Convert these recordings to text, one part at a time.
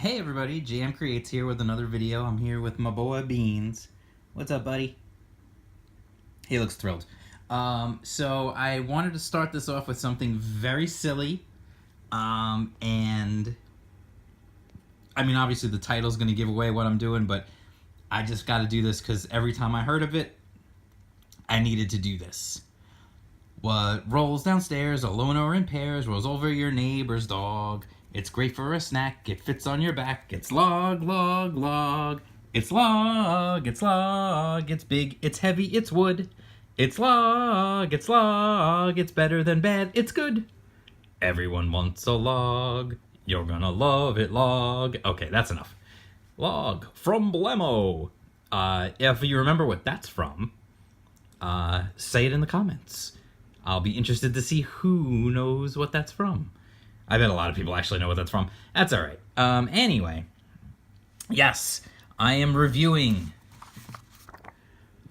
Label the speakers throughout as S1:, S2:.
S1: Hey everybody, JM Creates here with another video. I'm here with my boy Beans. What's up, buddy? He looks thrilled. So I wanted to start this off with something very silly. And I mean, obviously the title's going to give away what I'm doing, but I just got to do this because every time I heard of it, I needed to do this. What rolls downstairs alone or in pairs rolls over your neighbor's dog. It's great for a snack, it fits on your back. It's log, log, log. It's log, it's log. It's big, it's heavy, it's wood. It's log, it's log. It's better than bad, it's good. Everyone wants a log. You're gonna love it, log. Okay, that's enough. Log from Blemo. If you remember what that's from, say it in the comments. I'll be interested to see who knows what that's from. I bet a lot of people actually know what that's from. That's all right. Anyway, yes, I am reviewing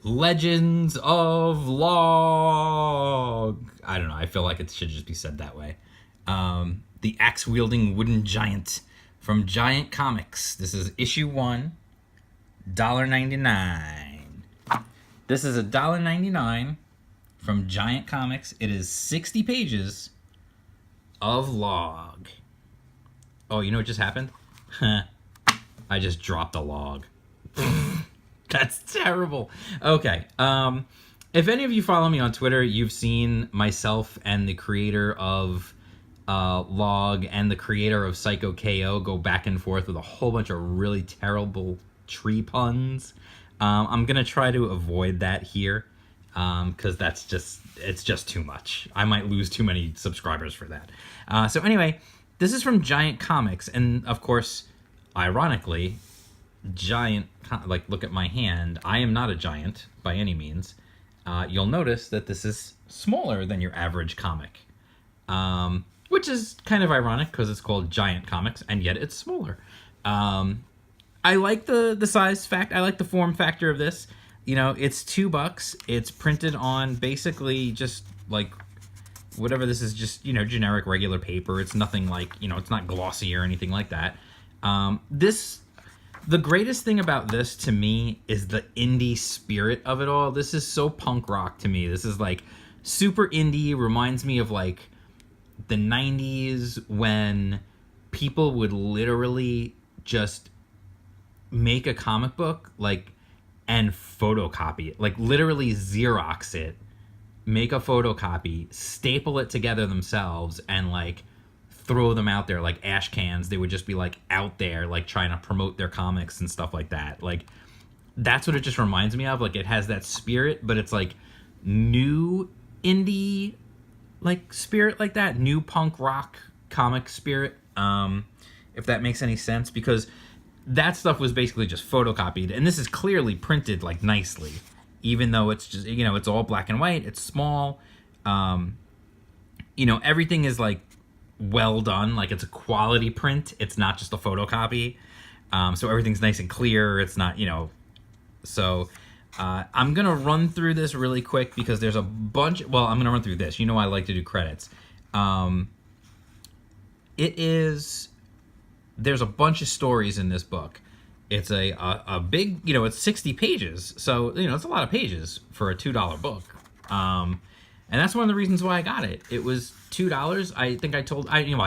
S1: Legends of Log. I don't know. I feel like it should just be said that way. The axe-wielding wooden giant from Giant Comics. This is issue 1, $1.99. This is $1.99 from Giant Comics. It is 60 pages of log. Oh, you know what just happened? I just dropped a log. That's terrible. Okay. If any of you follow me on Twitter, you've seen myself and the creator of Log and the creator of Psycho KO go back and forth with a whole bunch of really terrible tree puns. I'm gonna try to avoid that here, because it's just too much. I might lose too many subscribers for that. So anyway, this is from Giant Comics, and of course, ironically, look at my hand. I am not a giant by any means. You'll notice that this is smaller than your average comic, which is kind of ironic because it's called Giant Comics, and yet it's smaller. I like the size fact. I like the form factor of this. You know, it's $2. It's printed on basically just like whatever this is, just, you know, generic regular paper. It's nothing like, you know, it's not glossy or anything like that. The greatest thing about this to me is the indie spirit of it all. This is so punk rock to me. This is like super indie. Reminds me of like the 90s when people would literally just make a comic book like and photocopy it, like literally Xerox it, make a photocopy, staple it together themselves, and like throw them out there like ash cans. They would just be like out there like trying to promote their comics and stuff like that. Like that's what it just reminds me of. Like it has that spirit, but it's like new indie like spirit, like that new punk rock comic spirit, if that makes any sense, because that stuff was basically just photocopied, and this is clearly printed like nicely, even though it's just, you know, it's all black and white, it's small. You know, everything is like well done, like it's a quality print, it's not just a photocopy. So everything's nice and clear, it's not, you know. So I'm gonna run through this really quick because there's a bunch. Well, I'm gonna run through this. You know, I like to do credits. There's a bunch of stories in this book. It's a big, you know, it's 60 pages. So, you know, it's a lot of pages for a $2 book. And that's one of the reasons why I got it. It was $2. I think I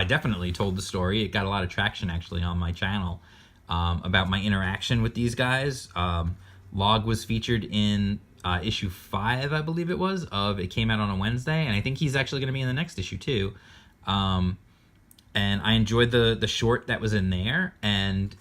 S1: definitely told the story. It got a lot of traction actually on my channel, about my interaction with these guys. Log was featured in issue 5, I believe it was, it came out on a Wednesday, and I think he's actually going to be in the next issue too. And I enjoyed the short that was in there, and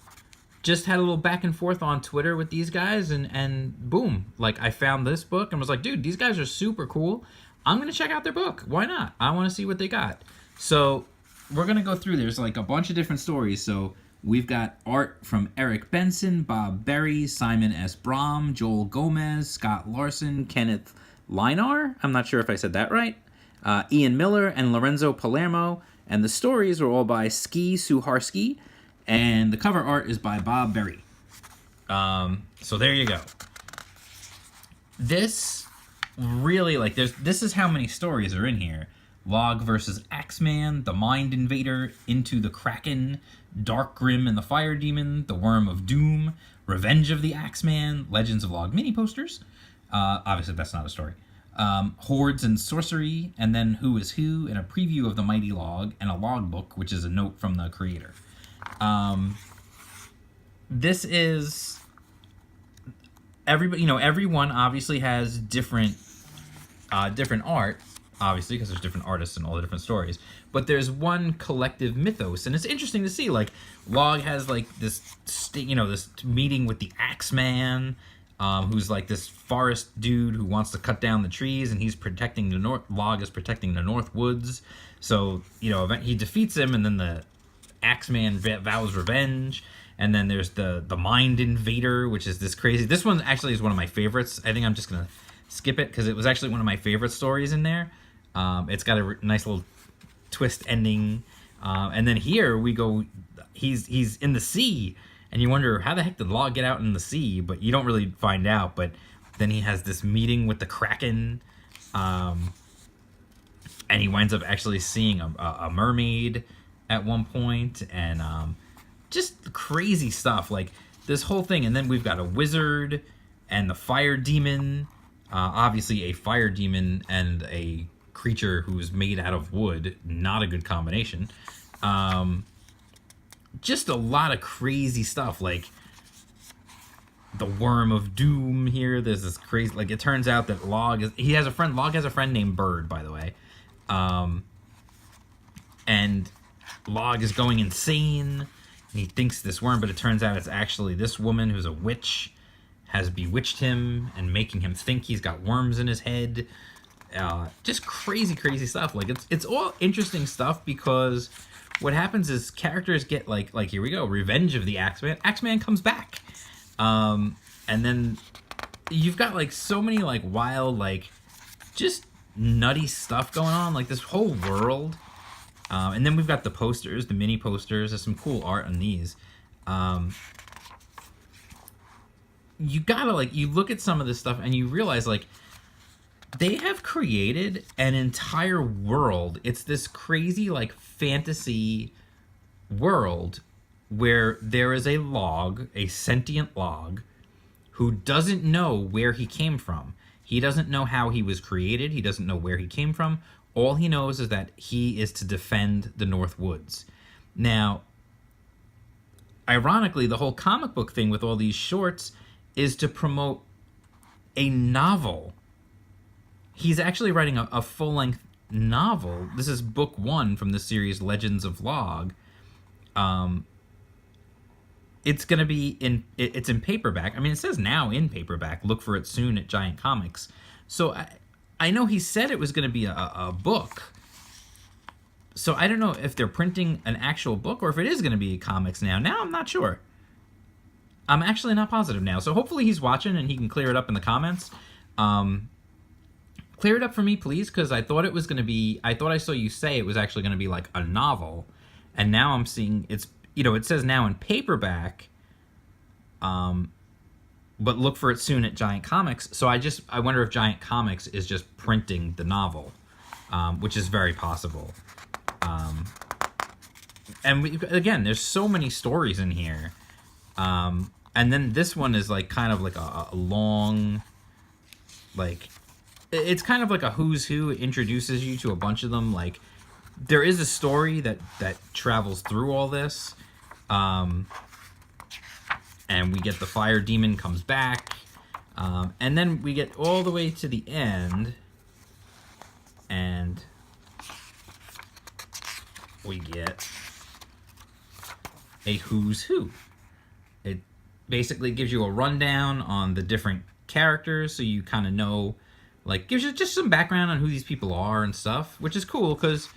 S1: just had a little back and forth on Twitter with these guys, and boom, like I found this book and was like, dude, these guys are super cool. I'm gonna check out their book. Why not? I want to see what they got. So we're gonna go through. There's like a bunch of different stories. So we've got art from Eric Benson, Bob Berry, Simon S. Brom, Joel Gomez, Scott Larson, Kenneth Linar. I'm not sure if I said that right. Ian Miller and Lorenzo Palermo. And the stories were all by Ski Suharski, and the cover art is by Bob Berry. So there you go. This really, like, this is how many stories are in here. Log versus Axeman, the Mind Invader, Into the Kraken, Dark Grim and the Fire Demon, The Worm of Doom, Revenge of the Axeman, Legends of Log mini posters. Obviously, that's not a story. Hordes and Sorcery, and then Who is Who, and a preview of the Mighty Log, and a logbook, which is a note from the creator. This is everybody. Everyone obviously has different art, obviously, because there's different artists and all the different stories. But there's one collective mythos, and it's interesting to see. Like, Log has like this, this meeting with the Axeman, who's like this forest dude who wants to cut down the trees, and he's protecting the north. Log is protecting the North Woods, so he defeats him, and then the Axeman vows revenge. And then there's the Mind Invader, which is this crazy. This one actually is one of my favorites. I think I'm just gonna skip it because it was actually one of my favorite stories in there. It's got a nice little twist ending, and then here we go. He's in the sea, and you wonder how the heck did Log get out in the sea, but you don't really find out. But then he has this meeting with the Kraken, and he winds up actually seeing a mermaid at one point, and just crazy stuff like this whole thing. And then we've got a wizard and the fire demon, obviously a fire demon and a creature who's made out of wood, not a good combination. Just a lot of crazy stuff, like the Worm of Doom here. There's this crazy, like, it turns out that Log has a friend named Bird, by the way. And Log is going insane. And he thinks this worm, but it turns out it's actually this woman who's a witch, has bewitched him and making him think he's got worms in his head. Just crazy, crazy stuff. Like, it's all interesting stuff because what happens is characters get like here we go, Revenge of the Axeman. Axeman comes back, and then you've got like so many like wild, like just nutty stuff going on, like this whole world. And then we've got the posters, the mini posters. There's some cool art on these. You gotta you look at some of this stuff and you realize they have created an entire world. It's this crazy fantasy world where there is a log, a sentient log, who doesn't know where he came from. He doesn't know how he was created. He doesn't know where he came from. All he knows is that he is to defend the North Woods. Now, ironically, the whole comic book thing with all these shorts is to promote a novel. He's actually writing a full-length novel. This is book 1 from the series Legends of Log. It's going to be it's in paperback. I mean, it says now in paperback. Look for it soon at Giant Comics. So I know he said it was going to be a book. So I don't know if they're printing an actual book or if it is going to be comics now. Now I'm not sure. I'm actually not positive now. So hopefully he's watching and he can clear it up in the comments. Clear it up for me, please, because I thought it was going to be... I thought I saw you say it was actually going to be like a novel. And now I'm seeing it's... it says now in paperback. But look for it soon at Giant Comics. So I wonder if Giant Comics is just printing the novel, which is very possible. And again, there's so many stories in here. And then this one is kind of like a long, it's kind of like a who's who. It introduces you to a bunch of them. There is a story that travels through all this. And we get the fire demon comes back. And then we get all the way to the end. And we get a who's who. It basically gives you a rundown on the different characters, so you kind of know, gives you just some background on who these people are and stuff, which is cool because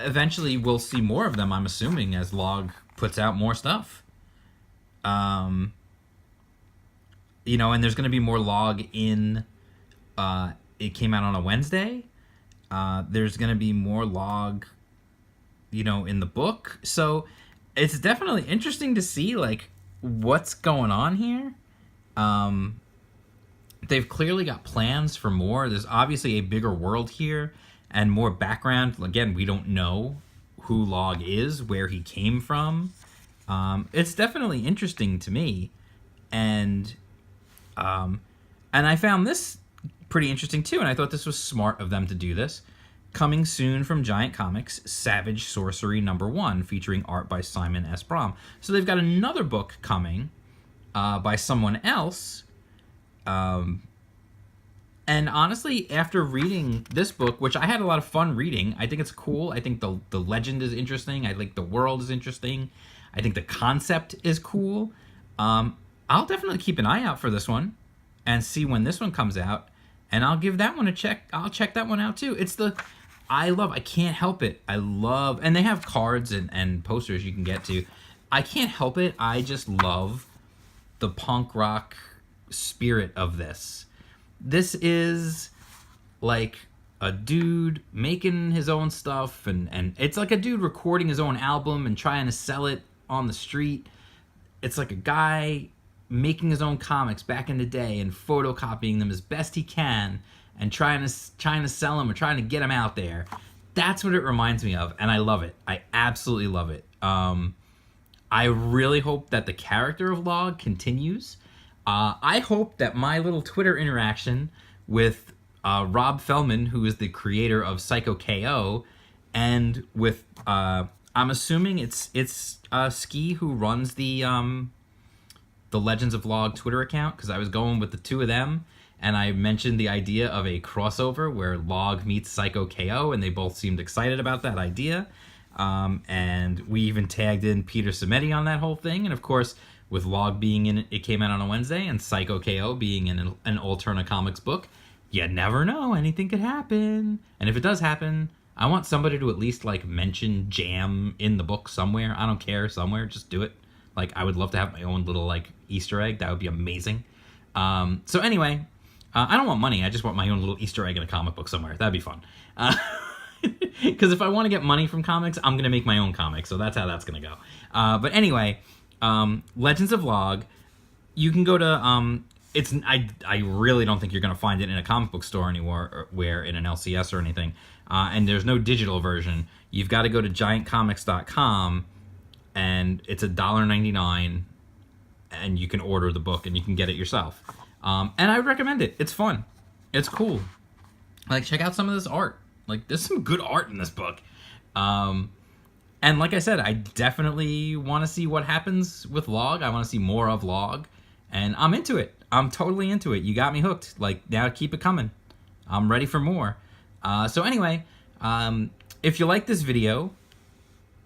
S1: eventually we'll see more of them, I'm assuming, as Log puts out more stuff. And there's going to be more Log in, it came out on a Wednesday. There's going to be more Log, in the book. So it's definitely interesting to see, what's going on here. They've clearly got plans for more. There's obviously a bigger world here. and more background. Again, we don't know who Log is, where he came from. It's definitely interesting to me, and I found this pretty interesting too, and I thought this was smart of them to do this. Coming soon from Giant Comics, Savage Sorcery #1, featuring art by Simon S. Brom. So they've got another book coming by someone else. And honestly, after reading this book, which I had a lot of fun reading, I think it's cool. I think the legend is interesting. I think the world is interesting. I think the concept is cool. I'll definitely keep an eye out for this one and see when this one comes out. And I'll give that one a check. I'll check that one out too. I can't help it. And they have cards and posters you can get to. I can't help it. I just love the punk rock spirit of this. This is like a dude making his own stuff, and it's like a dude recording his own album and trying to sell it on the street. It's like a guy making his own comics back in the day and photocopying them as best he can and trying to sell them or trying to get them out there. That's what it reminds me of, and I love it. I absolutely love it. I really hope that the character of Log continues. I hope that my little Twitter interaction with Rob Feldman, who is the creator of Psycho KO, and with I'm assuming it's Ski who runs the Legends of Log Twitter account, because I was going with the two of them, and I mentioned the idea of a crossover where Log meets Psycho KO, and they both seemed excited about that idea. And we even tagged in Peter Simeti on that whole thing, and of course, with Log being in it, it came out on a Wednesday, and Psycho KO being in an Alterna Comics book, you never know, anything could happen. And if it does happen, I want somebody to at least like mention Jam in the book somewhere. I don't care, somewhere, just do it. Like, I would love to have my own little like Easter egg. That would be amazing. So anyway, I don't want money. I just want my own little Easter egg in a comic book somewhere. That'd be fun. Because if I want to get money from comics, I'm going to make my own comic. So that's how that's going to go. But anyway, Legends of Log, you can go to... I really don't think you're going to find it in a comic book store anymore, or where in an LCS or anything. And there's no digital version. You've got to go to giantcomics.com, and it's $1.99, and you can order the book and you can get it yourself. And I would recommend it. It's fun. It's cool. Like, check out some of this art. Like, there's some good art in this book. And like I said, I definitely want to see what happens with Log. I want to see more of Log. And I'm into it. I'm totally into it. You got me hooked. Like, now keep it coming. I'm ready for more. So anyway, if you like this video,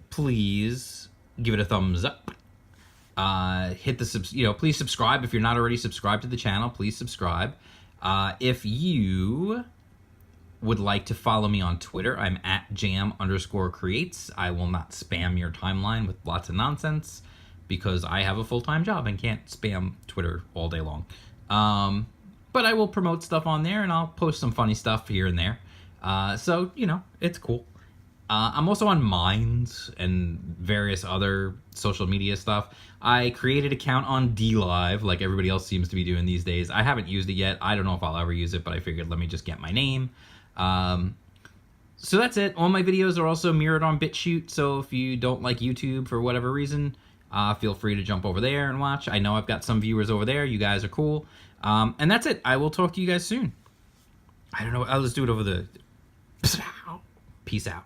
S1: please give it a thumbs up. Hit the please subscribe if you're not already subscribed to the channel. Please subscribe. If you would like to follow me on Twitter, I'm at jam_creates. I will not spam your timeline with lots of nonsense, because I have a full-time job and can't spam Twitter all day long. But I will promote stuff on there, and I'll post some funny stuff here and there. So, it's cool. I'm also on Minds and various other social media stuff. I created an account on DLive, like everybody else seems to be doing these days. I haven't used it yet. I don't know if I'll ever use it, but I figured let me just get my name. So that's it. All my videos are also mirrored on BitChute, so if you don't like YouTube for whatever reason, feel free to jump over there and watch. I know I've got some viewers over there. You guys are cool. And that's it. I will talk to you guys soon. I don't know. I'll just do it over the... Peace out.